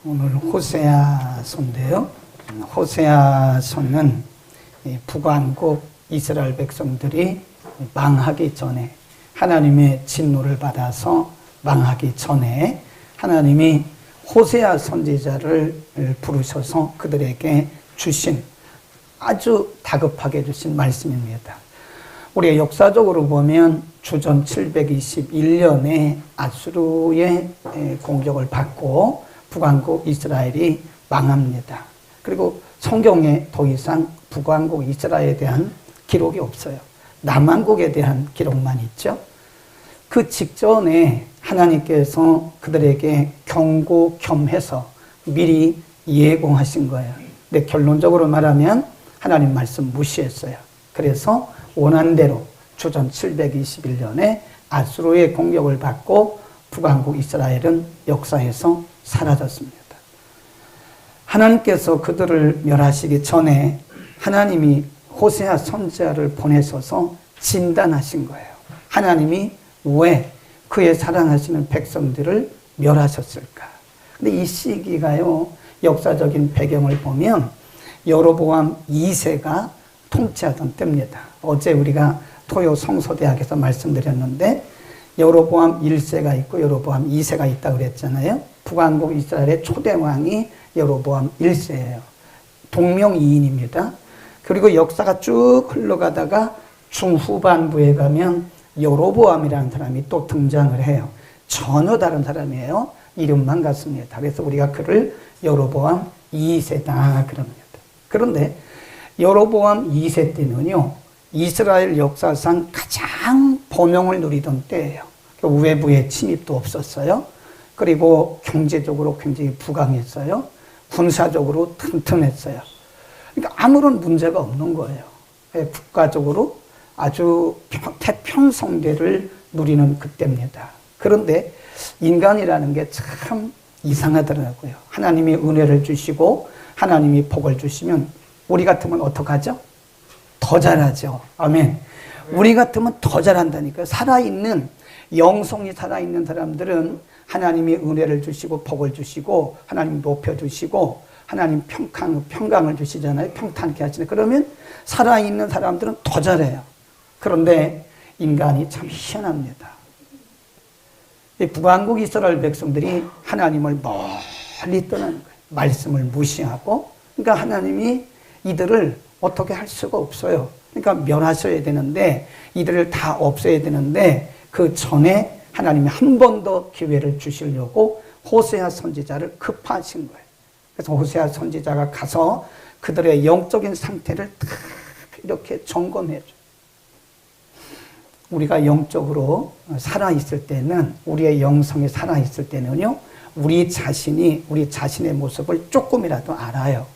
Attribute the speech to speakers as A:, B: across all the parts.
A: 오늘 호세아서인데요. 호세아서는 북왕국 이스라엘 백성들이 망하기 전에, 하나님의 진노를 받아서 망하기 전에 하나님이 호세아 선지자를 부르셔서 그들에게 주신, 아주 다급하게 주신 말씀입니다. 우리가 역사적으로 보면 주전 721년에 아수르의 공격을 받고 북왕국 이스라엘이 망합니다. 그리고 성경에 더 이상 북왕국 이스라엘에 대한 기록이 없어요. 남왕국에 대한 기록만 있죠. 그 직전에 하나님께서 그들에게 경고 겸해서 미리 예고하신 거예요. 근데 결론적으로 말하면 하나님 말씀 무시했어요. 그래서 원한대로 주전 721년에 아수르의 공격을 받고 북왕국 이스라엘은 역사에서 사라졌습니다. 하나님께서 그들을 멸하시기 전에 하나님이 호세아 선지자를 보내셔서 진단하신 거예요. 하나님이 왜 그의 사랑하시는 백성들을 멸하셨을까? 근데 이 시기가요, 역사적인 배경을 보면 여로보암 2세가 통치하던 때입니다. 어제 우리가 토요 성서대학에서 말씀드렸는데 여로보암 1세가 있고 여로보암 2세가 있다고 그랬잖아요. 북왕국 이스라엘의 초대 왕이 여로보암 1세예요. 동명이인입니다. 그리고 역사가 쭉 흘러가다가 중후반부에 가면 여로보암이라는 사람이 또 등장을 해요. 전혀 다른 사람이에요. 이름만 같습니다. 그래서 우리가 그를 여로보암 2세다 그럽니다. 그런데 여로보암 2세 때는요, 이스라엘 역사상 가장 번영을 누리던 때예요. 외부의 침입도 없었어요. 그리고 경제적으로 굉장히 부강했어요. 군사적으로 튼튼했어요. 그러니까 아무런 문제가 없는 거예요. 국가적으로 아주 태평성대를 누리는 그때입니다. 그런데 인간이라는 게 참 이상하더라고요. 하나님이 은혜를 주시고 하나님이 복을 주시면 우리 같으면 어떡하죠? 더 잘하죠. 아멘. 우리 같으면 더 잘한다니까요. 살아있는, 영성이 살아있는 사람들은 하나님이 은혜를 주시고 복을 주시고 하나님 높여주시고 하나님 평강을 주시잖아요. 평탄케 하시네. 그러면 살아있는 사람들은 더 잘해요. 그런데 인간이 참 희한합니다. 이 북왕국 이스라엘 백성들이 하나님을 멀리 떠나는 거예요. 말씀을 무시하고. 그러니까 하나님이 이들을 어떻게 할 수가 없어요. 그러니까 멸하셔야 되는데, 이들을 다 없애야 되는데, 그 전에 하나님이 한 번 더 기회를 주시려고 호세아 선지자를 급하신 거예요. 그래서 호세아 선지자가 가서 그들의 영적인 상태를 딱 이렇게 점검해줘요. 우리가 영적으로 살아있을 때는, 우리의 영성이 살아있을 때는요, 우리 자신이 우리 자신의 모습을 조금이라도 알아요.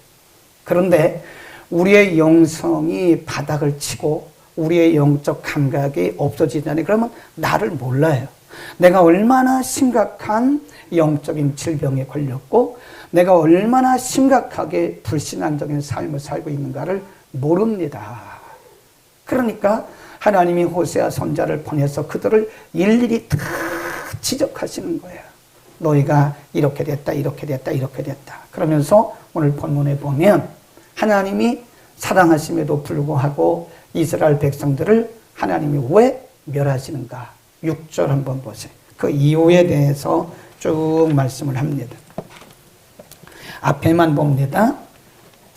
A: 그런데 우리의 영성이 바닥을 치고 우리의 영적 감각이 없어지잖아요. 그러면 나를 몰라요. 내가 얼마나 심각한 영적인 질병에 걸렸고 내가 얼마나 심각하게 불신앙적인 삶을 살고 있는가를 모릅니다. 그러니까 하나님이 호세아 선지자를 보내서 그들을 일일이 다 지적하시는 거예요. 너희가 이렇게 됐다, 이렇게 됐다, 이렇게 됐다. 그러면서 오늘 본문에 보면 하나님이 사랑하심에도 불구하고 이스라엘 백성들을 하나님이 왜 멸하시는가? 6절 한번 보세요. 그 이유에 대해서 쭉 말씀을 합니다. 앞에만 봅니다.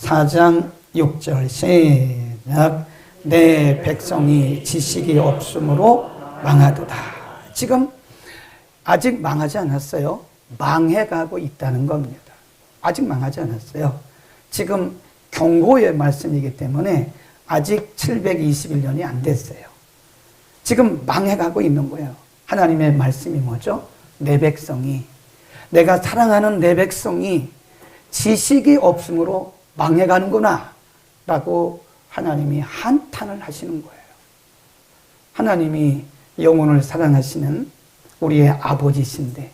A: 4장 6절 시작. 내 백성이 지식이 없으므로 망하도다. 지금 아직 망하지 않았어요. 망해가고 있다는 겁니다. 아직 망하지 않았어요. 지금 경고의 말씀이기 때문에 아직 721년이 안 됐어요. 지금 망해가고 있는 거예요. 하나님의 말씀이 뭐죠? 내 백성이, 내가 사랑하는 내 백성이 지식이 없으므로 망해가는구나 라고 하나님이 한탄을 하시는 거예요. 하나님이 영혼을 사랑하시는 우리의 아버지신데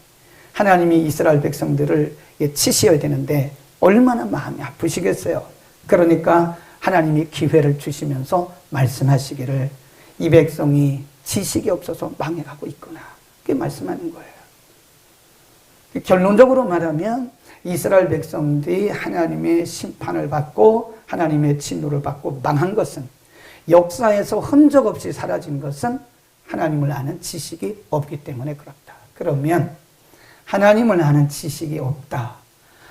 A: 하나님이 이스라엘 백성들을 치셔야 되는데 얼마나 마음이 아프시겠어요. 그러니까 하나님이 기회를 주시면서 말씀하시기를 이 백성이 지식이 없어서 망해가고 있구나. 그게 말씀하는 거예요. 결론적으로 말하면 이스라엘 백성들이 하나님의 심판을 받고 하나님의 진노를 받고 망한 것은, 역사에서 흔적 없이 사라진 것은 하나님을 아는 지식이 없기 때문에 그렇다. 그러면 하나님을 아는 지식이 없다.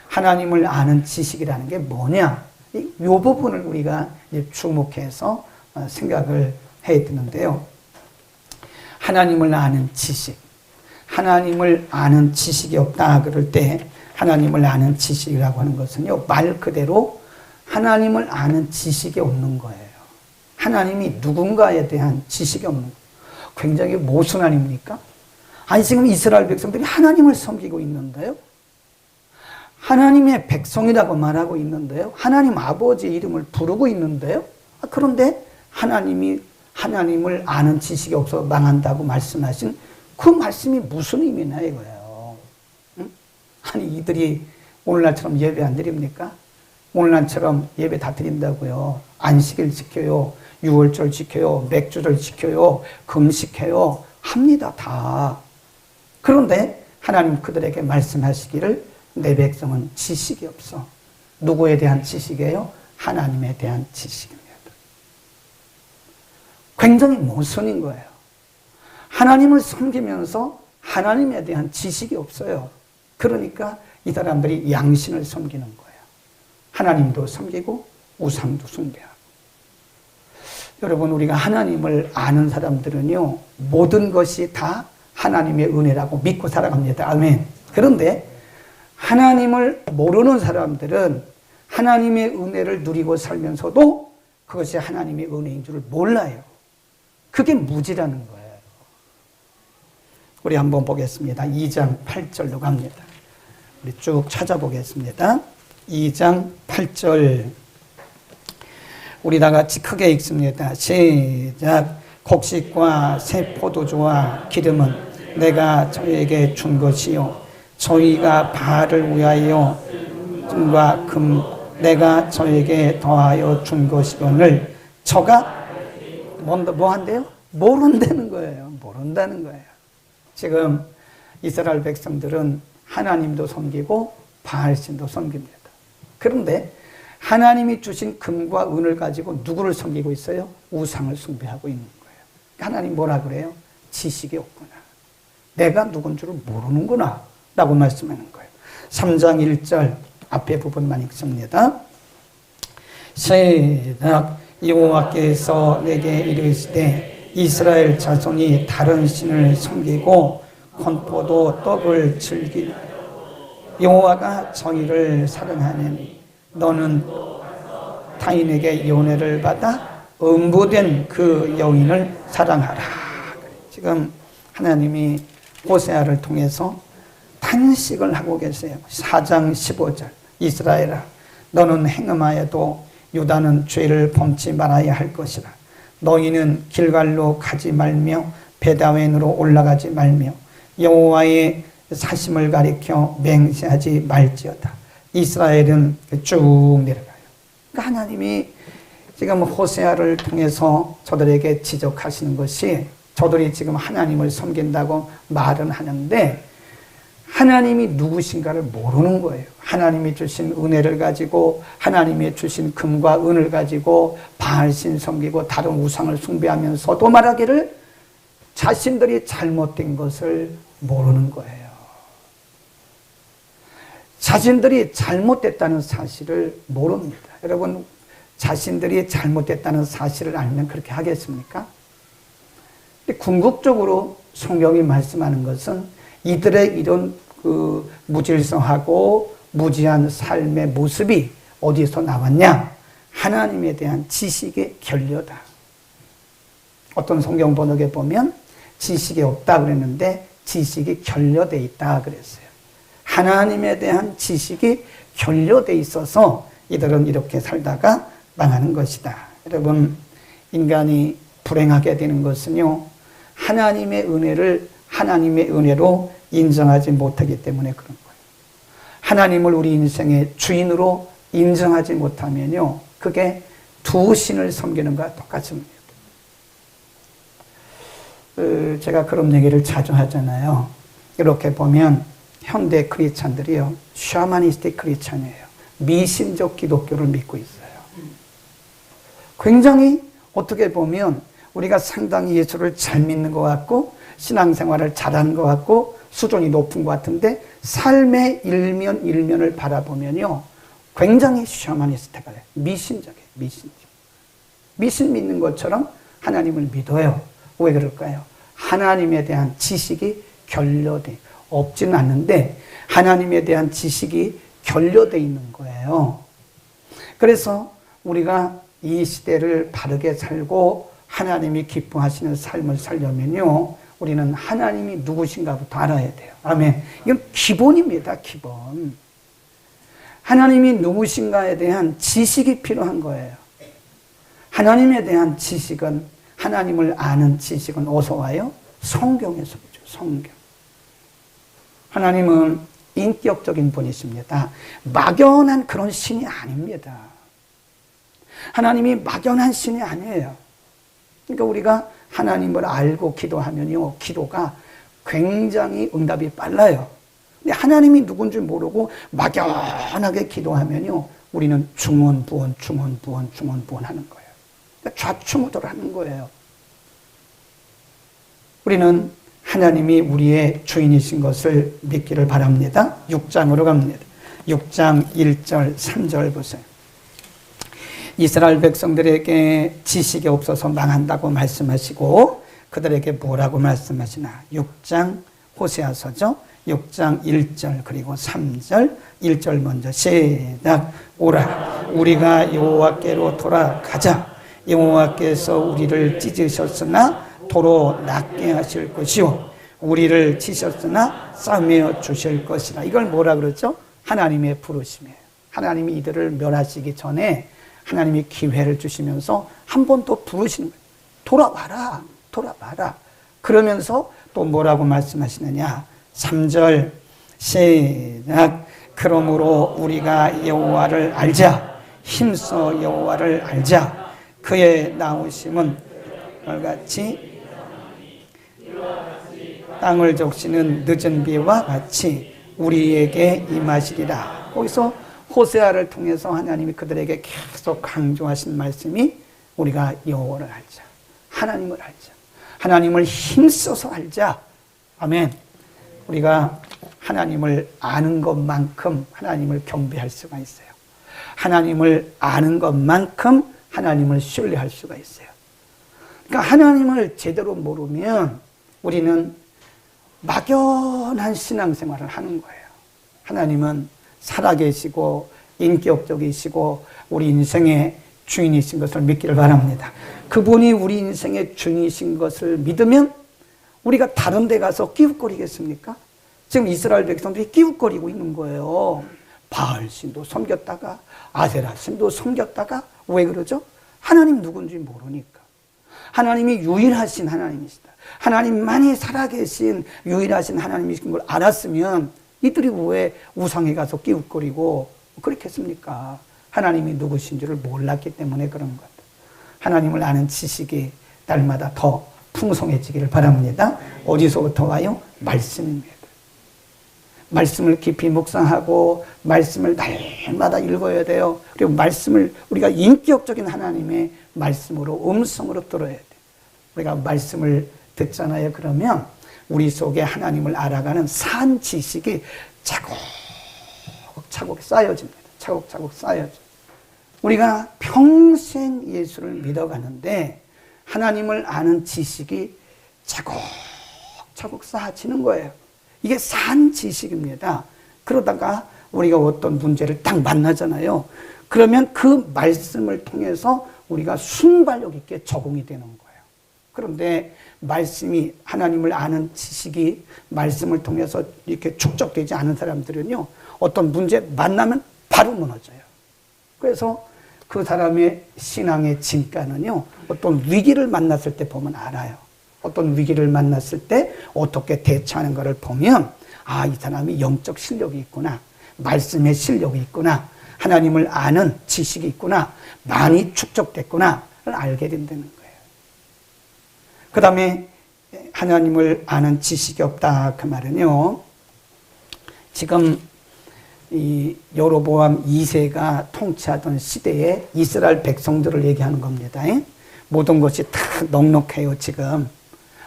A: 하나님을 아는 지식이라는 게 뭐냐? 이 부분을 우리가 주목해서 생각을 해야 되는데요. 하나님을 아는 지식. 하나님을 아는 지식이 없다 그럴 때 하나님을 아는 지식이라고 하는 것은요, 말 그대로 하나님을 아는 지식이 없는 거예요. 하나님이 누군가에 대한 지식이 없는 거예요. 굉장히 모순 아닙니까? 아니, 지금 이스라엘 백성들이 하나님을 섬기고 있는데요. 하나님의 백성이라고 말하고 있는데요. 하나님 아버지의 이름을 부르고 있는데요. 그런데 하나님을 아는 지식이 없어 망한다고 말씀하신 그 말씀이 무슨 의미냐 이거예요. 응? 아니, 이들이 오늘날처럼 예배 안 드립니까? 오늘날처럼 예배 다 드린다고요. 안식일 지켜요. 유월절 지켜요. 맥주를 지켜요. 금식해요. 합니다, 다. 그런데 하나님 그들에게 말씀하시기를 내 백성은 지식이 없어. 누구에 대한 지식이에요? 하나님에 대한 지식입니다. 굉장히 모순인 거예요. 하나님을 섬기면서 하나님에 대한 지식이 없어요. 그러니까 이 사람들이 양신을 섬기는 거예요. 하나님도 섬기고 우상도 숭배하고. 여러분, 우리가 하나님을 아는 사람들은요, 모든 것이 다 하나님의 은혜라고 믿고 살아갑니다. 아멘. 그런데 하나님을 모르는 사람들은 하나님의 은혜를 누리고 살면서도 그것이 하나님의 은혜인 줄을 몰라요. 그게 무지라는 거예요. 우리 한번 보겠습니다. 2장 8절로 갑니다. 우리 쭉 찾아보겠습니다. 2장 8절. 우리 다 같이 크게 읽습니다. 시작. 곡식과 새 포도주와 기름은 내가 저에게 준 것이요, 저희가 바알을 위하여 금과 금 내가 저에게 더하여 준 것이거늘 저가 뭐 한대요? 모른다는 거예요. 모른다는 거예요. 지금 이스라엘 백성들은 하나님도 섬기고 바알신도 섬깁니다. 그런데 하나님이 주신 금과 은을 가지고 누구를 섬기고 있어요? 우상을 숭배하고 있는 거예요. 하나님 뭐라 그래요? 지식이 없구나. 내가 누군 줄을 모르는구나 라고 말씀하는 거예요. 3장 1절 앞에 부분만 읽습니다. 시작. 여호와께서 내게 이르시되 이스라엘 자손이 다른 신을 섬기고 건포도 떡을 즐기니 여호와가 정의를 사랑하느니 너는 타인에게 연애를 받아 음부된 그 여인을 사랑하라. 지금 하나님이 호세아를 통해서 탄식을 하고 계세요. 4장 15절. 이스라엘아, 너는 행음하여도 유다는 죄를 범치 말아야 할 것이라. 너희는 길갈로 가지 말며 베다웬으로 올라가지 말며 여호와의 사심을 가리켜 맹세하지 말지어다. 이스라엘은 쭉 내려가요. 그러니까 하나님이 지금 호세아를 통해서 저들에게 지적하시는 것이, 저들이 지금 하나님을 섬긴다고 말은 하는데 하나님이 누구신가를 모르는 거예요. 하나님이 주신 은혜를 가지고 하나님이 주신 금과 은을 가지고 바알신 섬기고 다른 우상을 숭배하면서도 말하기를 자신들이 잘못된 것을 모르는 거예요. 자신들이 잘못됐다는 사실을 모릅니다. 여러분, 자신들이 잘못됐다는 사실을 알면 그렇게 하겠습니까? 근데 궁극적으로 성경이 말씀하는 것은 이들의 이런 그 무질서하고 무지한 삶의 모습이 어디서 나왔냐? 하나님에 대한 지식의 결여다. 어떤 성경 번역에 보면 지식이 없다 그랬는데 지식이 결여되어 있다 그랬어요. 하나님에 대한 지식이 결여되어 있어서 이들은 이렇게 살다가 망하는 것이다. 여러분, 인간이 불행하게 되는 것은요, 하나님의 은혜를 하나님의 은혜로 인정하지 못하기 때문에 그런 거예요. 하나님을 우리 인생의 주인으로 인정하지 못하면요, 그게 두 신을 섬기는 것과 똑같습니다. 제가 그런 얘기를 자주 하잖아요. 이렇게 보면 현대 크리스찬들이요, 샤머니스틱 크리스찬이에요. 미신적 기독교를 믿고 있어요. 굉장히 어떻게 보면 우리가 상당히 예수를 잘 믿는 것 같고 신앙생활을 잘하는 것 같고 수준이 높은 것 같은데 삶의 일면을 바라보면요, 굉장히 샤머니스틱해요. 미신적이에요. 미신 믿는 것처럼 하나님을 믿어요. 왜 그럴까요? 하나님에 대한 지식이 결여돼 없지는 않는데 하나님에 대한 지식이 결여돼 있는 거예요. 그래서 우리가 이 시대를 바르게 살고 하나님이 기뻐하시는 삶을 살려면요, 우리는 하나님이 누구신가부터 알아야 돼요. 아멘. 이건 기본입니다. 기본. 하나님이 누구신가에 대한 지식이 필요한 거예요. 하나님에 대한 지식은, 하나님을 아는 지식은 어디서 와요? 성경에서 오죠. 성경. 하나님은 인격적인 분이십니다. 막연한 그런 신이 아닙니다. 하나님이 막연한 신이 아니에요. 그러니까 우리가 하나님을 알고 기도하면요, 기도가 굉장히 응답이 빨라요. 근데 하나님이 누군지 모르고 막연하게 기도하면요, 우리는 중언부언 하는 거예요. 그러니까 좌충우돌 하는 거예요. 우리는 하나님이 우리의 주인이신 것을 믿기를 바랍니다. 6장으로 갑니다. 6장 1절 3절 보세요. 이스라엘 백성들에게 지식이 없어서 망한다고 말씀하시고 그들에게 뭐라고 말씀하시나? 6장 호세아서죠. 6장 1절 그리고 3절 1절 먼저 시작. 오라 우리가 여호와께로 돌아가자. 여호와께서 우리를 찢으셨으나 도로 낫게 하실 것이요 우리를 치셨으나 싸매어 주실 것이라. 이걸 뭐라 그러죠? 하나님의 부르심이에요. 하나님이 이들을 멸하시기 전에 하나님이 기회를 주시면서 한 번 더 부르시는 거예요. 돌아와라. 그러면서 또 뭐라고 말씀하시느냐? 3절 시작. 그러므로 우리가 여호와를 알자. 힘써 여호와를 알자. 그의 나오심은 같이 땅을 적시는 늦은 비와 같이 우리에게 임하시리라. 거기서 호세아를 통해서 하나님이 그들에게 계속 강조하신 말씀이 우리가 여호와를 알자. 하나님을 알자. 하나님을 힘써서 알자. 아멘. 우리가 하나님을 아는 것만큼 하나님을 경배할 수가 있어요. 하나님을 아는 것만큼 하나님을 신뢰할 수가 있어요. 그러니까 하나님을 제대로 모르면 우리는 막연한 신앙생활을 하는 거예요. 하나님은 살아계시고 인격적이시고 우리 인생의 주인이신 것을 믿기를 바랍니다. 그분이 우리 인생의 주인이신 것을 믿으면 우리가 다른 데 가서 끼웃거리겠습니까? 지금 이스라엘 백성들이 끼웃거리고 있는 거예요. 바알 신도 섬겼다가 아세라 신도 섬겼다가. 왜 그러죠? 하나님 누군지 모르니까. 하나님이 유일하신 하나님이시다. 하나님만이 살아계신 유일하신 하나님이신 걸 알았으면 이들이 왜 우상에 가서 끼웃거리고 그렇겠습니까? 하나님이 누구신지를 몰랐기 때문에 그런 것. 하나님을 아는 지식이 날마다 더 풍성해지기를 바랍니다. 어디서부터 와요? 말씀입니다. 말씀을 깊이 묵상하고 말씀을 날마다 읽어야 돼요. 그리고 말씀을 우리가 인격적인 하나님의 말씀으로 음성으로 들어야 돼요. 우리가 말씀을 듣잖아요. 그러면 우리 속에 하나님을 알아가는 산 지식이 차곡차곡 쌓여집니다. 차곡차곡 쌓여져. 우리가 평생 예수를 믿어가는데 하나님을 아는 지식이 차곡차곡 쌓아지는 거예요. 이게 산 지식입니다. 그러다가 우리가 어떤 문제를 딱 만나잖아요. 그러면 그 말씀을 통해서 우리가 순발력 있게 적응이 되는 거예요. 그런데 말씀이, 하나님을 아는 지식이 말씀을 통해서 이렇게 축적되지 않은 사람들은요, 어떤 문제 만나면 바로 무너져요. 그래서 그 사람의 신앙의 진가는요, 어떤 위기를 만났을 때 보면 알아요. 어떤 위기를 만났을 때 어떻게 대처하는 것을 보면, 아, 이 사람이 영적 실력이 있구나. 말씀의 실력이 있구나. 하나님을 아는 지식이 있구나. 많이 축적됐구나를 알게 된다는 거예요. 그 다음에 하나님을 아는 지식이 없다. 그 말은요, 지금 이 여로보암 2세가 통치하던 시대에 이스라엘 백성들을 얘기하는 겁니다. 모든 것이 다 넉넉해요. 지금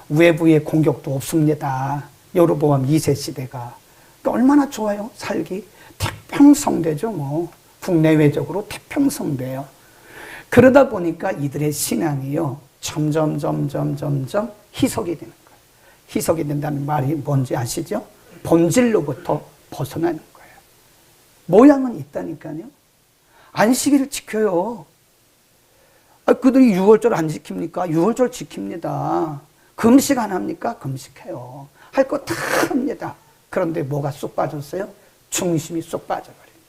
A: 외부의 공격도 없습니다. 여로보암 2세 시대가 얼마나 좋아요. 살기 태평성대죠. 뭐 국내외적으로 태평성대요. 그러다 보니까 이들의 신앙이요 점점 희석이 되는 거예요. 희석이 된다는 말이 뭔지 아시죠? 본질로부터 벗어나는 거예요. 모양은 있다니까요. 안식일을 지켜요. 그들이 6월절 안 지킵니까? 6월절 지킵니다. 금식 안 합니까? 금식해요. 할 거 다 합니다. 그런데 뭐가 쏙 빠졌어요? 중심이 쏙 빠져버린 거예요.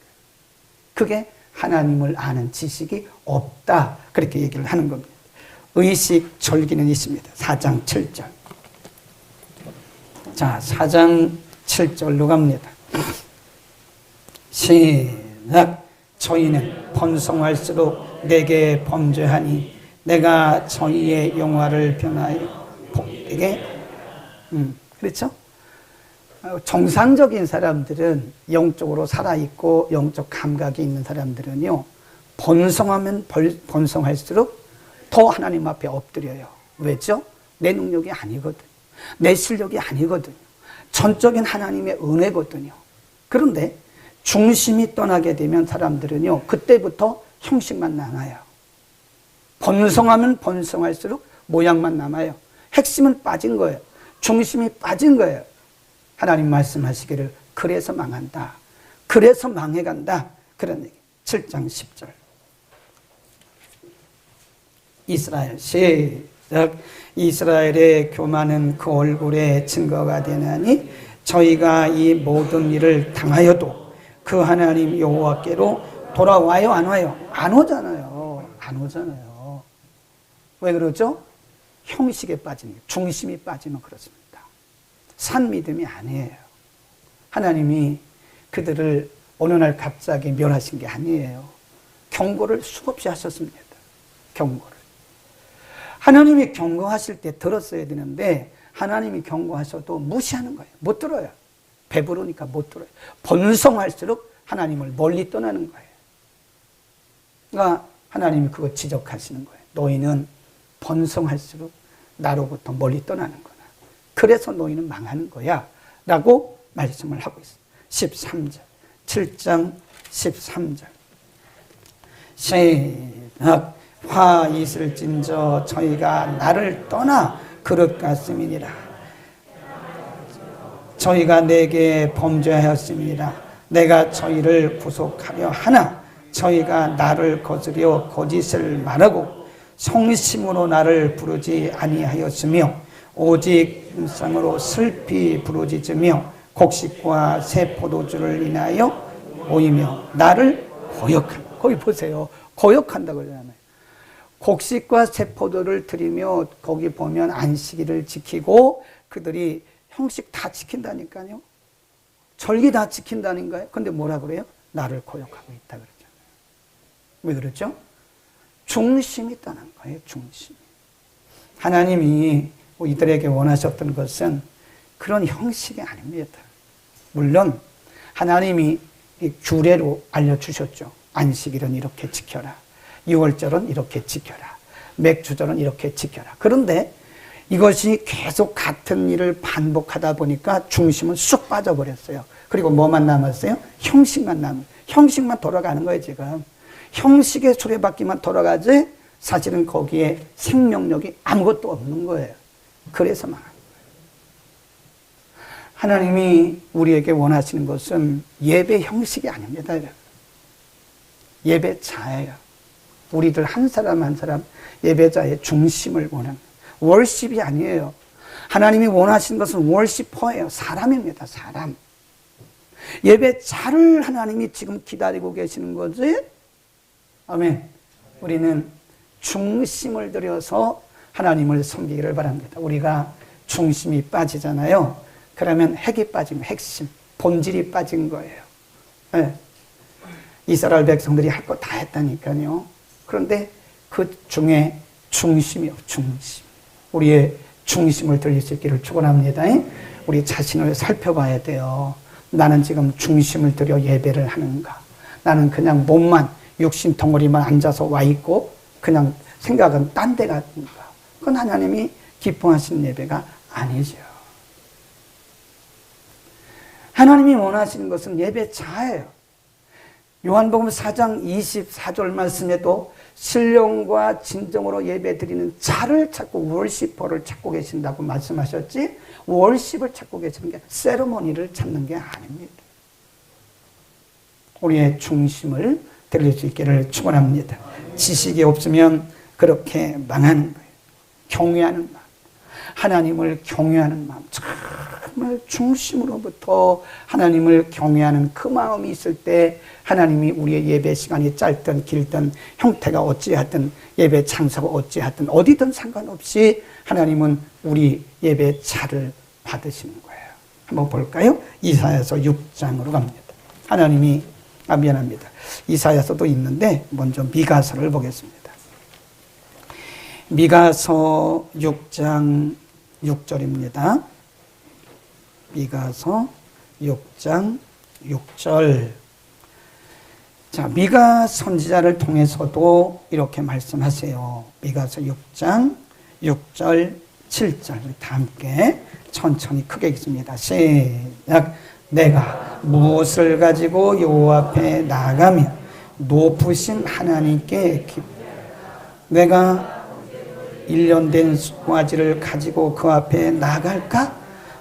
A: 그게 하나님을 아는 지식이 없다. 그렇게 얘기를 하는 겁니다. 의식 절기는 있습니다. 4장 7절. 자, 4장 7절로 갑니다. 시작. 저희는 번성할수록 내게 범죄하니 내가 저희의 영화를 변하여 복되게 그렇죠? 정상적인 사람들은 영적으로 살아있고 영적 감각이 있는 사람들은요 번성하면 번성할수록 더 하나님 앞에 엎드려요. 왜죠? 내 능력이 아니거든요. 내 실력이 아니거든요. 전적인 하나님의 은혜거든요. 그런데 중심이 떠나게 되면 사람들은요 그때부터 형식만 남아요. 번성하면 번성할수록 모양만 남아요. 핵심은 빠진 거예요. 중심이 빠진 거예요. 하나님 말씀하시기를 그래서 망한다. 그래서 망해간다. 그런 얘기. 7장 10절. 이스라엘 시작. 이스라엘의 교만은 그 얼굴에 증거가 되나니 저희가 이 모든 일을 당하여도 그 하나님 여호와께로 돌아와요? 안 와요? 안 오잖아요. 안 오잖아요. 왜 그러죠? 형식에 빠지는 거예요. 중심이 빠지면 그렇습니다. 산 믿음이 아니에요. 하나님이 그들을 어느 날 갑자기 멸하신 게 아니에요. 경고를 수없이 하셨습니다. 경고를. 하나님이 경고하실 때 들었어야 되는데 하나님이 경고하셔도 무시하는 거예요. 못 들어요. 배부르니까 못 들어요. 번성할수록 하나님을 멀리 떠나는 거예요. 그러니까 하나님이 그거 지적하시는 거예요. 너희는 번성할수록 나로부터 멀리 떠나는구나. 그래서 너희는 망하는 거야. 라고 말씀을 하고 있어요. 13절. 7장 13절. 시작. 화 있을진저 저희가 나를 떠나 그릇 같음이니라. 저희가 내게 범죄하였습니다. 내가 저희를 구속하려 하나 저희가 나를 거스려 거짓을 말하고 성심으로 나를 부르지 아니하였으며 오직 음성으로 슬피 부르짖으며 곡식과 새 포도주를 인하여 모이며 나를 거역한다. 거기 보세요. 거역한다고 그러잖아요. 곡식과 새 포도를 드리며 거기 보면 안식일을 지키고 그들이 형식 다 지킨다니까요. 절기 다 지킨다는 거예요. 근데 뭐라 그래요? 나를 거역하고 있다 그러잖아요. 왜 그렇죠? 중심이 떠난 거예요. 중심이. 하나님이 이들에게 원하셨던 것은 그런 형식이 아닙니다. 물론 하나님이 규례로 알려주셨죠. 안식일은 이렇게 지켜라. 6월절은 이렇게 지켜라. 맥주절은 이렇게 지켜라. 그런데 이것이 계속 같은 일을 반복하다 보니까 중심은 쑥 빠져버렸어요. 그리고 뭐만 남았어요? 형식만 형식만 돌아가는 거예요, 지금. 형식의 수레바퀴만 돌아가지 사실은 거기에 생명력이 아무것도 없는 거예요. 그래서 망한 거예요. 하나님이 우리에게 원하시는 것은 예배 형식이 아닙니다. 예배자예요. 우리들 한 사람 한 사람 예배자의 중심을 원하는 월십이 아니에요. 하나님이 원하시는 것은 월시퍼예요. 사람입니다. 사람. 예배자를 하나님이 지금 기다리고 계시는 거지. 아멘. 우리는 중심을 들여서 하나님을 섬기기를 바랍니다. 우리가 중심이 빠지잖아요. 그러면 핵이 빠지면 핵심, 본질이 빠진 거예요. 네. 이스라엘 백성들이 할 거 다 했다니까요. 그런데 그 중에 중심이요, 중심. 우리의 중심을 들릴 수 있기를 축원합니다. 우리 자신을 살펴봐야 돼요. 나는 지금 중심을 들여 예배를 하는가? 나는 그냥 몸만 육신 덩어리만 앉아서 와 있고 그냥 생각은 딴 데 갔는가? 그건 하나님이 기뻐하시는 예배가 아니죠. 하나님이 원하시는 것은 예배 자예요. 요한복음 4장 24절 말씀에도 신령과 진정으로 예배 드리는 자를 찾고 월시퍼를 찾고 계신다고 말씀하셨지, 월십을 찾고 계시는 게 세레모니를 찾는 게 아닙니다. 우리의 중심을 드릴 수 있기를 축원합니다. 지식이 없으면 그렇게 망하는 거예요. 경외하는 마음, 하나님을 경외하는 마음, 정말 중심으로부터 하나님을 경외하는 그 마음이 있을 때 하나님이 우리의 예배 시간이 짧든 길든 형태가 어찌하든 예배 장소가 어찌하든 어디든 상관없이 하나님은 우리 예배 차를 받으시는 거예요. 한번 볼까요? 이사야서 6장으로 갑니다. 하나님이 미안합니다. 이사야서도 있는데 먼저 미가서를 보겠습니다. 미가서 6장 6절입니다. 미가서 6장 6절. 자, 미가 선지자를 통해서도 이렇게 말씀하세요. 미가서 6장 6절 7절. 우리 다 함께 천천히 크게 읽습니다. 시작. 내가 무엇을 가지고 여호와 앞에 나가며 높으신 하나님께 내가 1년 된 숫가지를 가지고 그 앞에 나갈까?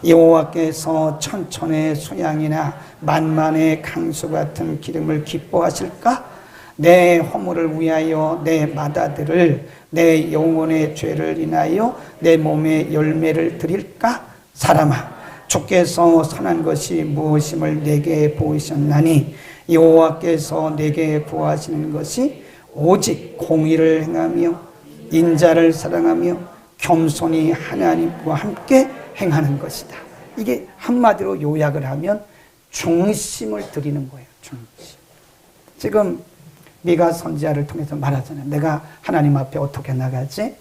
A: 여호와께서 천천의 수양이나 만만의 강수 같은 기름을 기뻐하실까? 내 허물을 위하여 내 맏아들을 내 영혼의 죄를 인하여 내 몸에 열매를 드릴까? 사람아, 주께서 선한 것이 무엇임을 내게 보이셨나니 여호와께서 내게 구하시는 것이 오직 공의를 행하며 인자를 사랑하며 겸손히 하나님과 함께 행하는 것이다. 이게 한마디로 요약을 하면 중심을 드리는 거예요. 중심. 지금 미가 선지자를 통해서 말하잖아요. 내가 하나님 앞에 어떻게 나가지?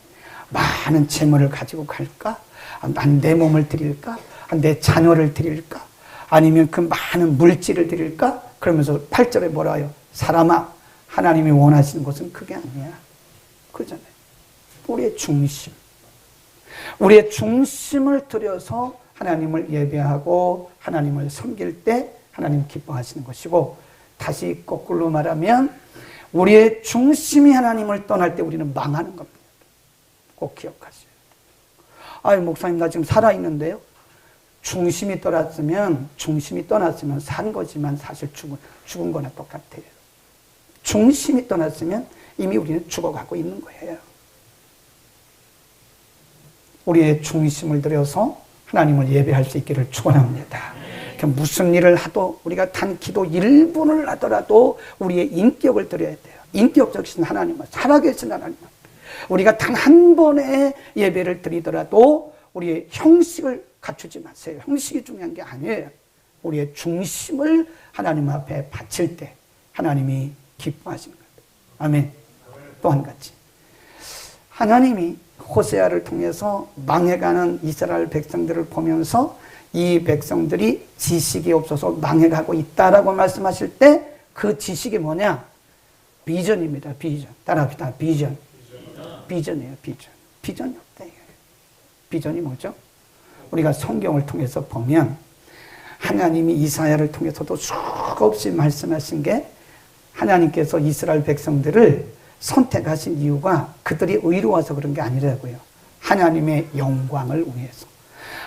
A: 많은 재물을 가지고 갈까? 난 내 몸을 드릴까? 내 자녀를 드릴까? 아니면 그 많은 물질을 드릴까? 그러면서 8절에 뭐라요? 사람아, 하나님이 원하시는 것은 그게 아니야. 그러잖아요. 우리의 중심. 우리의 중심을 들여서 하나님을 예배하고 하나님을 섬길 때 하나님 기뻐하시는 것이고, 다시 거꾸로 말하면 우리의 중심이 하나님을 떠날 때 우리는 망하는 겁니다. 꼭 기억하세요. 아유, 목사님 나 지금 살아있는데요. 중심이 떠났으면 산 거지만 사실 죽은 거나 똑같아요. 중심이 떠났으면 이미 우리는 죽어가고 있는 거예요. 우리의 중심을 들여서 하나님을 예배할 수 있기를 축원합니다. 무슨 일을 하도 우리가 단 기도 1분을 하더라도 우리의 인격을 드려야 돼요. 인격적이신 하나님은, 살아계신 하나님은. 우리가 단 한 번의 예배를 드리더라도 우리의 형식을 갖추지 마세요. 형식이 중요한 게 아니에요. 우리의 중심을 하나님 앞에 바칠 때 하나님이 기뻐하시는 거예요. 아멘. 또 한 가지. 하나님이 호세아를 통해서 망해가는 이스라엘 백성들을 보면서 이 백성들이 지식이 없어서 망해가고 있다라고 말씀하실 때 그 지식이 뭐냐? 비전입니다. 비전. 따라합시다. 비전. 비전이에요. 비전. 비전이 없다. 비전이 뭐죠? 우리가 성경을 통해서 보면 하나님이 이사야를 통해서도 수없이 말씀하신 게, 하나님께서 이스라엘 백성들을 선택하신 이유가 그들이 의로워서 그런 게 아니라고요. 하나님의 영광을 위해서,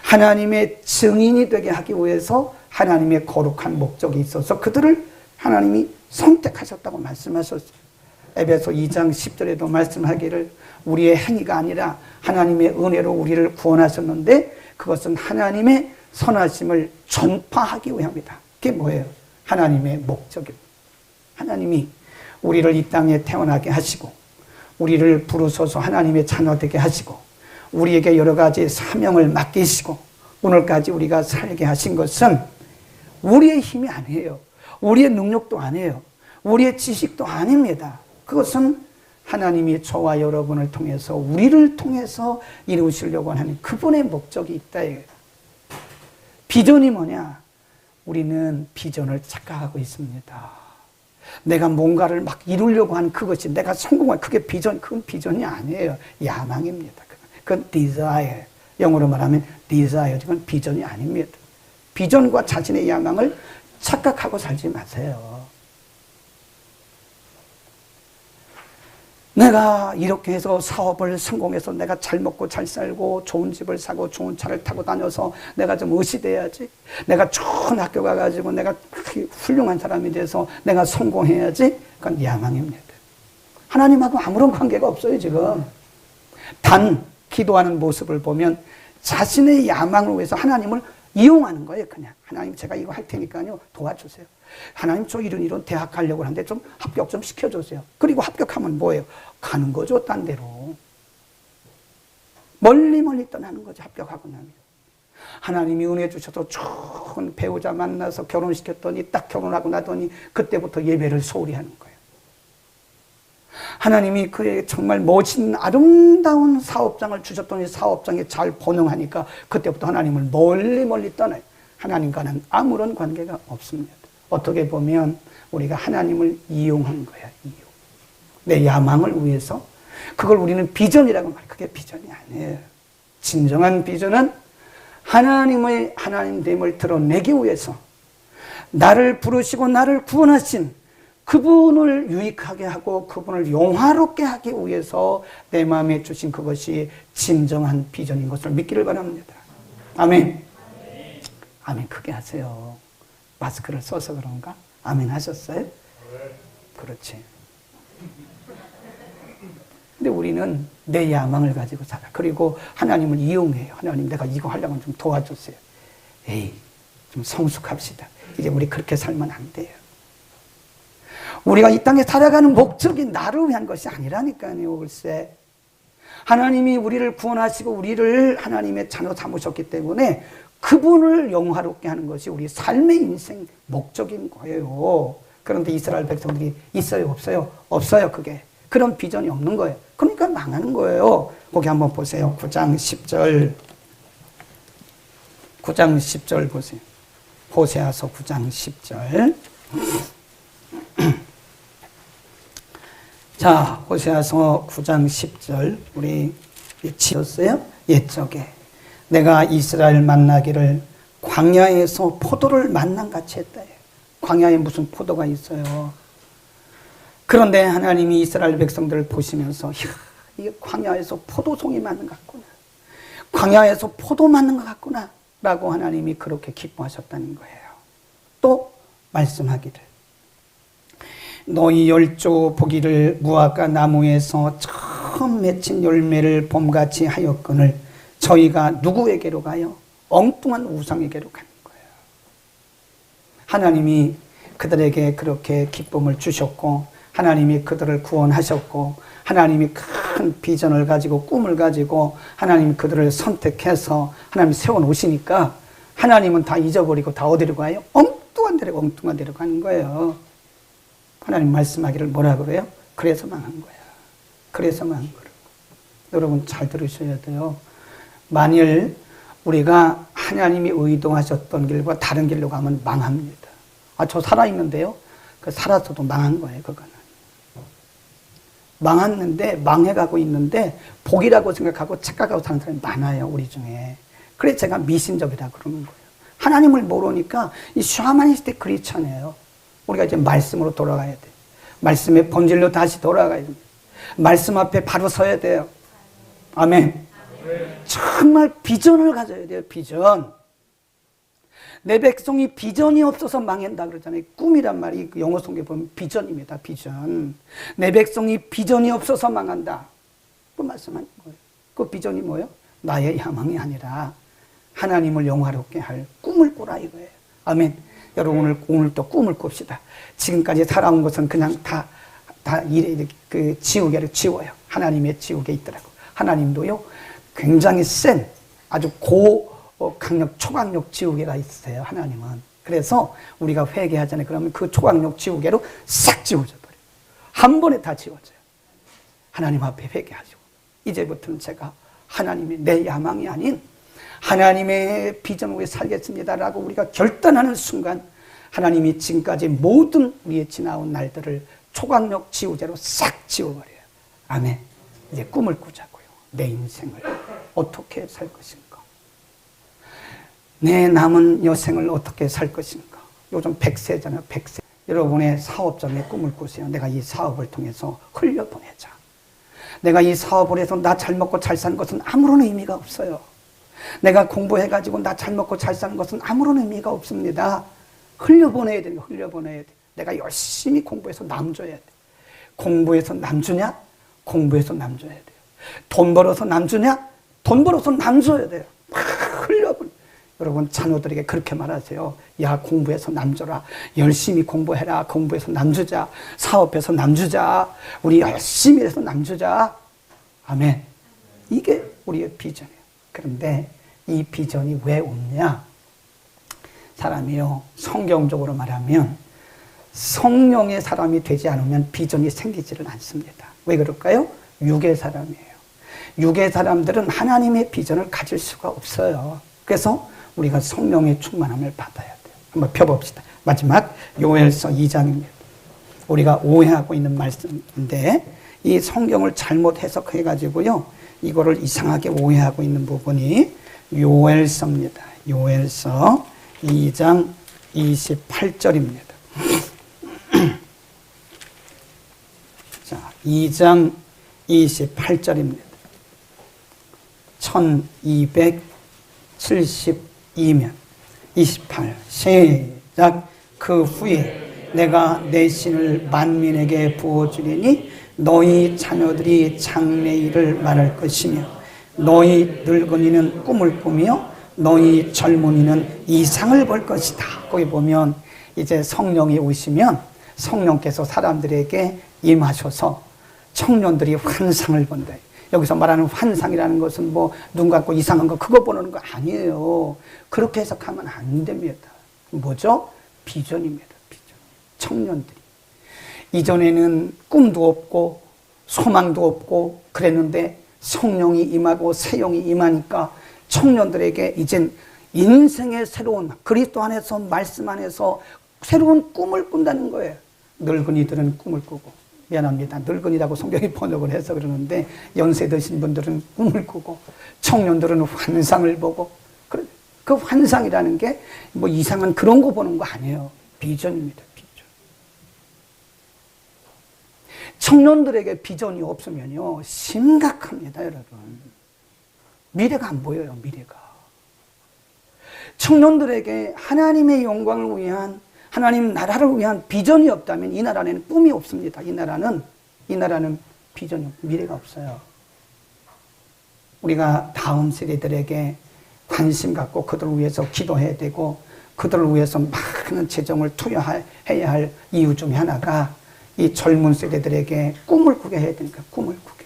A: 하나님의 증인이 되게 하기 위해서 하나님의 거룩한 목적이 있어서 그들을 하나님이 선택하셨다고 말씀하셨어요. 에베소 2장 10절에도 말씀하기를 우리의 행위가 아니라 하나님의 은혜로 우리를 구원하셨는데 그것은 하나님의 선하심을 전파하기 위함이다. 그게 뭐예요? 하나님의 목적입니다. 하나님이 우리를 이 땅에 태어나게 하시고 우리를 부르셔서 하나님의 자녀 되게 하시고 우리에게 여러 가지 사명을 맡기시고 오늘까지 우리가 살게 하신 것은 우리의 힘이 아니에요. 우리의 능력도 아니에요. 우리의 지식도 아닙니다. 그것은 하나님이 저와 여러분을 통해서, 우리를 통해서 이루시려고 하는 그분의 목적이 있다. 비전이 뭐냐? 우리는 비전을 착각하고 있습니다. 내가 뭔가를 막 이루려고 하는 그것이 내가 성공한 그게 그건 비전이 아니에요. 야망입니다. 그건 desire. 영어로 말하면 desire. 그건 비전이 아닙니다. 비전과 자신의 야망을 착각하고 살지 마세요. 내가 이렇게 해서 사업을 성공해서 내가 잘 먹고 잘 살고 좋은 집을 사고 좋은 차를 타고 다녀서 내가 좀 의시돼야지. 내가 좋은 학교 가가지고 내가 훌륭한 사람이 돼서 내가 성공해야지. 그건 야망입니다. 하나님하고 아무런 관계가 없어요, 지금. 단, 기도하는 모습을 보면 자신의 야망을 위해서 하나님을 이용하는 거예요, 그냥. 하나님, 제가 이거 할 테니까요, 도와주세요. 하나님, 저 이런 대학 가려고 하는데 좀 합격 좀 시켜주세요. 그리고 합격하면 뭐예요? 가는 거죠, 딴 데로. 멀리 떠나는 거죠, 합격하고 나면. 하나님이 은혜 주셔서 좋은 배우자 만나서 결혼시켰더니 딱 결혼하고 나더니 그때부터 예배를 소홀히 하는 거예요. 하나님이 그의 정말 멋진 아름다운 사업장을 주셨더니 사업장에 잘 번영하니까 그때부터 하나님을 멀리 떠나요. 하나님과는 아무런 관계가 없습니다. 어떻게 보면 우리가 하나님을 이용한 거야, 이용. 내 야망을 위해서. 그걸 우리는 비전이라고 말해요. 그게 비전이 아니에요. 진정한 비전은 하나님의 하나님됨을 드러내기 위해서 나를 부르시고 나를 구원하신 그분을 유익하게 하고 그분을 영화롭게 하기 위해서 내 마음에 주신 그것이 진정한 비전인 것을 믿기를 바랍니다. 아멘. 아멘. 크게 하세요. 마스크를 써서 그런가? 아멘 하셨어요? 그렇지. 근데 우리는 내 야망을 가지고 살아. 그리고 하나님을 이용해요. 하나님, 내가 이거 하려면 좀 도와주세요. 에이, 좀 성숙합시다. 이제 우리 그렇게 살면 안 돼요. 우리가 이 땅에 살아가는 목적이 나를 위한 것이 아니라니까요, 글쎄. 하나님이 우리를 구원하시고 우리를 하나님의 자녀 삼으셨기 때문에 그분을 영화롭게 하는 것이 우리 삶의 인생 목적인 거예요. 그런데 이스라엘 백성들이 있어요, 없어요? 없어요, 그게. 그런 비전이 없는 거예요. 그러니까 망하는 거예요. 거기 한번 보세요. 9장 10절. 9장 10절 보세요. 호세아서 9장 10절. 자, 호세아서 9장 10절. 우리 지었어요? 옛적에. 내가 이스라엘 만나기를 광야에서 포도를 만남같이 했다. 광야에 무슨 포도가 있어요. 그런데 하나님이 이스라엘 백성들을 보시면서 이게 광야에서 포도송이 맞는 것 같구나. 광야에서 포도 맞는 것 같구나. 라고 하나님이 그렇게 기뻐하셨다는 거예요. 또 말씀하기를 너희 열조 보기를 무화과 나무에서 처음 맺힌 열매를 봄같이 하였거늘 저희가 누구에게로 가요? 엉뚱한 우상에게로 가는 거예요. 하나님이 그들에게 그렇게 기쁨을 주셨고 하나님이 그들을 구원하셨고 하나님이 큰 비전을 가지고 꿈을 가지고 하나님이 그들을 선택해서 하나님이 세워놓으시니까 하나님은 다 잊어버리고 다 어디로 가요? 엉뚱한 데로 가는 거예요. 하나님 말씀하기를 뭐라 그래요? 그래서 망한 거야. 그래서 망한 거라고. 여러분 잘 들으셔야 돼요. 만일 우리가 하나님이 의도하셨던 길과 다른 길로 가면 망합니다. 아, 저 살아있는데요? 그 살았어도 망한 거예요, 그거는. 망했는데, 망해가고 있는데, 복이라고 생각하고 착각하고 사는 사람이 많아요, 우리 중에. 그래서 제가 미신적이라 그러는 거예요. 하나님을 모르니까 이 샤머니스틱 크리스천이에요. 우리가 이제 말씀으로 돌아가야 돼요. 말씀의 본질로 다시 돌아가야 됩니다. 말씀 앞에 바로 서야 돼요. 아멘. 정말 비전을 가져야 돼요, 비전. 내 백성이 비전이 없어서 망한다 그러잖아요. 꿈이란 말이 영어 성경에 보면 비전입니다, 비전. 내 백성이 비전이 없어서 망한다. 그 말씀하는 거예요. 그 비전이 뭐예요? 나의 야망이 아니라 하나님을 영화롭게 할 꿈을 꾸라 이거예요. 아멘. 여러분 오늘 또 꿈을 꿉시다. 지금까지 살아온 것은 그냥 다 그 지옥에를 지워요. 하나님의 지옥에 있더라고. 하나님도요, 굉장히 센 아주 강력 초강력 지우개가 있어요, 하나님은. 그래서 우리가 회개하잖아요. 그러면 그 초강력 지우개로 싹 지워져 버려요. 한 번에 다 지워져요. 하나님 앞에 회개하시고 이제부터는 제가 하나님의 내 야망이 아닌 하나님의 비전 위에 살겠습니다라고 우리가 결단하는 순간 하나님이 지금까지 모든 우리의 지나온 날들을 초강력 지우제로 싹 지워버려요. 아멘. 이제 꿈을 꾸자고요. 내 인생을 어떻게 살 것인가? 내 남은 여생을 어떻게 살 것인가? 요즘 100세잖아요. 100세. 여러분의 사업장에 꿈을 꾸세요. 내가 이 사업을 통해서 흘려보내자. 내가 이 사업을 해서 나 잘 먹고 잘 사는 것은 아무런 의미가 없어요. 내가 공부해가지고 나 잘 먹고 잘 사는 것은 아무런 의미가 없습니다. 흘려보내야 돼요. 흘려보내야 돼. 내가 열심히 공부해서 남 줘야 돼. 공부해서 남 주냐? 공부해서 남 줘야 돼요. 돈 벌어서 남 주냐? 돈 벌어서 남 줘야 돼요. 막 흘려보내. 여러분 자녀들에게 그렇게 말하세요. 야, 공부해서 남 줘라. 열심히 공부해라. 공부해서 남 주자. 사업해서 남 주자. 우리 열심히 해서 남 주자. 아멘. 이게 우리의 비전이에요. 그런데 이 비전이 왜 없냐? 사람이요, 성경적으로 말하면 성령의 사람이 되지 않으면 비전이 생기지를 않습니다. 왜 그럴까요? 육의 사람이에요. 육의 사람들은 하나님의 비전을 가질 수가 없어요. 그래서 우리가 성령의 충만함을 받아야 돼요. 한번 펴봅시다. 마지막 요엘서 2장입니다. 우리가 오해하고 있는 말씀인데 이 성경을 잘못 해석해가지고요, 이거를 이상하게 오해하고 있는 부분이 요엘서입니다. 요엘서 2장 28절입니다. 자, 2장 28절입니다. 1272면 28 시작. 그 후에 내가 내 신을 만민에게 부어주리니 너희 자녀들이 장래일을 말할 것이며 너희 늙은이는 꿈을 꾸며 너희 젊은이는 이상을 볼 것이다. 거기 보면 이제 성령이 오시면 성령께서 사람들에게 임하셔서 청년들이 환상을 본다. 여기서 말하는 환상이라는 것은 뭐 눈 감고 이상한 거 그거 보는 거 아니에요. 그렇게 해석하면 안 됩니다. 뭐죠? 비전입니다. 비전. 청년들이. 이전에는 꿈도 없고 소망도 없고 그랬는데 성령이 임하고 세용이 임하니까 청년들에게 이젠 인생의 새로운 그리스도 안에서 말씀 안에서 새로운 꿈을 꾼다는 거예요. 늙은이들은 꿈을 꾸고, 미안합니다, 늙은이라고 성경이 번역을 해서 그러는데 연세 드신 분들은 꿈을 꾸고 청년들은 환상을 보고, 그 환상이라는 게 뭐 이상한 그런 거 보는 거 아니에요. 비전입니다. 비전. 청년들에게 비전이 없으면요 심각합니다. 여러분, 미래가 안 보여요. 미래가. 청년들에게 하나님의 영광을 위한, 하나님 나라를 위한 비전이 없다면 이 나라에는 꿈이 없습니다. 이 나라는 비전이, 미래가 없어요. 우리가 다음 세대들에게 관심 갖고 그들을 위해서 기도해야 되고 그들을 위해서 많은 재정을 투여해야 할 이유 중에 하나가 이 젊은 세대들에게 꿈을 꾸게 해야 되니까. 꿈을 꾸게.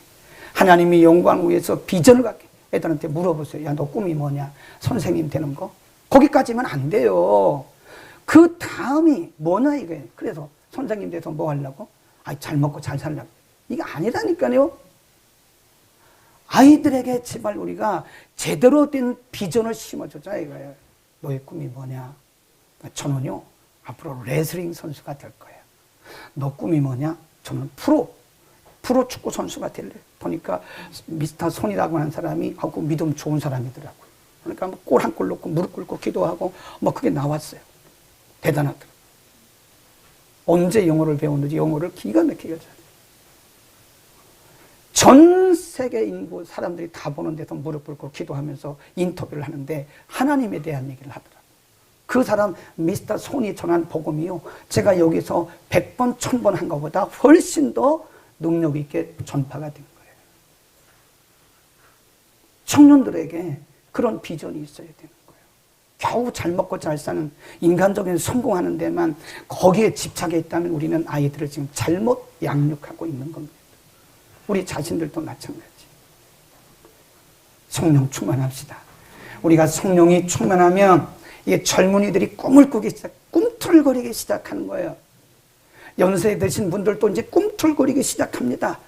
A: 하나님의 영광을 위해서 비전을 갖게. 애들한테 물어보세요. 야, 너 꿈이 뭐냐? 선생님 되는 거? 거기까지만 안 돼요. 그 다음이 뭐냐 이거예요. 그래서 선생님 돼서 뭐 하려고? 잘 먹고 잘 살려고. 이게 아니라니까요. 아이들에게 제발 우리가 제대로 된 비전을 심어주자 이거예요. 너의 꿈이 뭐냐? 저는요, 앞으로 레슬링 선수가 될 거예요. 너 꿈이 뭐냐? 저는 프로 축구 선수가 될래. 보니까 미스터 손이라고 하는 사람이 그 믿음 좋은 사람이더라고요. 그러니까 뭐 골 한 골 넣고 무릎 꿇고 기도하고 뭐 그게 나왔어요. 대단하더라고요. 언제 영어를 배웠는지 영어를 기가 막히게 잘해요. 전 세계 인구 사람들이 다 보는 데서 무릎 꿇고 기도하면서 인터뷰를 하는데 하나님에 대한 얘기를 하더라고요. 그 사람 미스터 손이 전한 복음이요, 제가 여기서 100번, 1000번 한 것보다 훨씬 더 능력 있게 전파가 된 거예요. 청년들에게 그런 비전이 있어야 되는 거예요. 겨우 잘 먹고 잘 사는 인간적인 성공하는 데만 거기에 집착해 있다면 우리는 아이들을 지금 잘못 양육하고 있는 겁니다. 우리 자신들도 마찬가지. 성령 충만합시다. 우리가 성령이 충만하면 이게 젊은이들이 꿈을 꾸기 꿈틀거리기 시작하는 거예요. 연세 드신 분들도 이제 꿈틀거리기 시작합니다.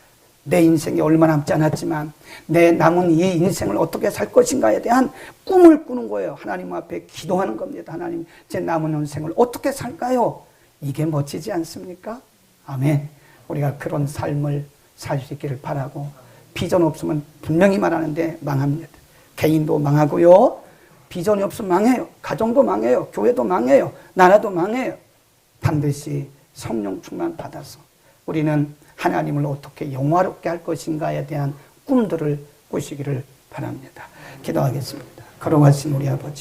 A: 내 인생이 얼마 남지 않았지만 내 남은 이 인생을 어떻게 살 것인가에 대한 꿈을 꾸는 거예요. 하나님 앞에 기도하는 겁니다. 하나님, 제 남은 인생을 어떻게 살까요? 이게 멋지지 않습니까? 아멘. 우리가 그런 삶을 살 수 있기를 바라고, 비전 없으면 분명히 말하는데 망합니다. 개인도 망하고요. 비전이 없으면 망해요. 가정도 망해요. 교회도 망해요. 나라도 망해요. 반드시 성령 충만 받아서 우리는 하나님을 어떻게 영화롭게 할 것인가에 대한 꿈들을 꾸시기를 바랍니다. 기도하겠습니다. 걸어가신 우리 아버지,